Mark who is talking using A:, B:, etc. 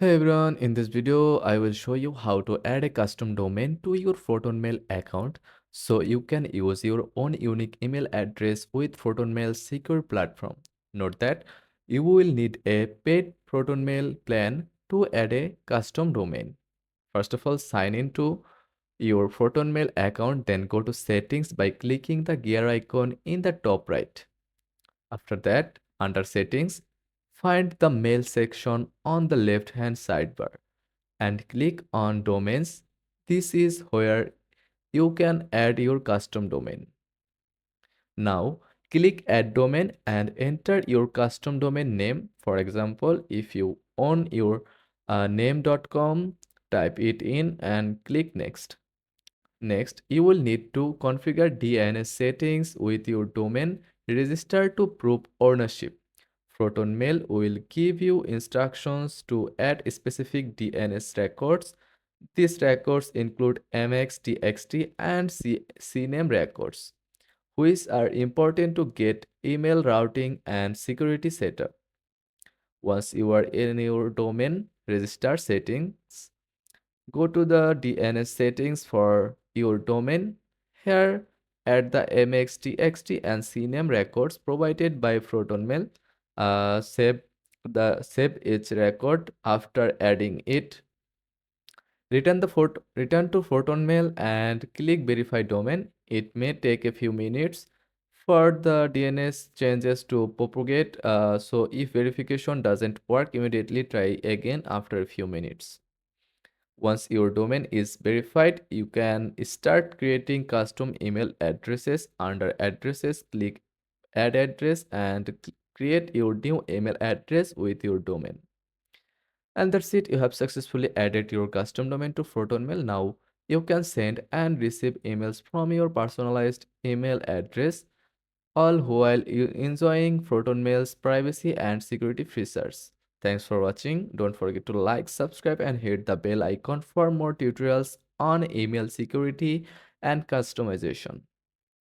A: Hey everyone, in this video I will show you how to add a custom domain to your ProtonMail account so you can use your own unique email address with ProtonMail's secure platform. Note that you will need a paid ProtonMail plan to add a custom domain. First of all, sign into your ProtonMail account, then go to settings by clicking the gear icon in the top right. After that, under settings, find the mail section on the left hand sidebar and click on domains. This is where you can add your custom domain. Now, click add domain and enter your custom domain name. For example, if you own your name.com, type it in and click next. Next, you will need to configure DNS settings with your domain registered to prove ownership. ProtonMail will give you instructions to add specific DNS records. These records include MX, TXT, and CNAME records, which are important to get email routing and security setup. Once you are in your domain register settings, go to the DNS settings for your domain. Here, add the MX, TXT, and CNAME records provided by ProtonMail. Save each record after adding it. Return to ProtonMail and click Verify Domain. It may take a few minutes for the DNS changes to propagate. So if verification doesn't work immediately, try again after a few minutes. Once your domain is verified, you can start creating custom email addresses. Under addresses, click add address and create your new email address with your domain. And that's it. You have successfully added your custom domain to ProtonMail. Now you can send and receive emails from your personalized email address, all while you enjoying ProtonMail's privacy and security features. Thanks for watching. Don't forget to like, subscribe, and hit the bell icon for more tutorials on email security and customization.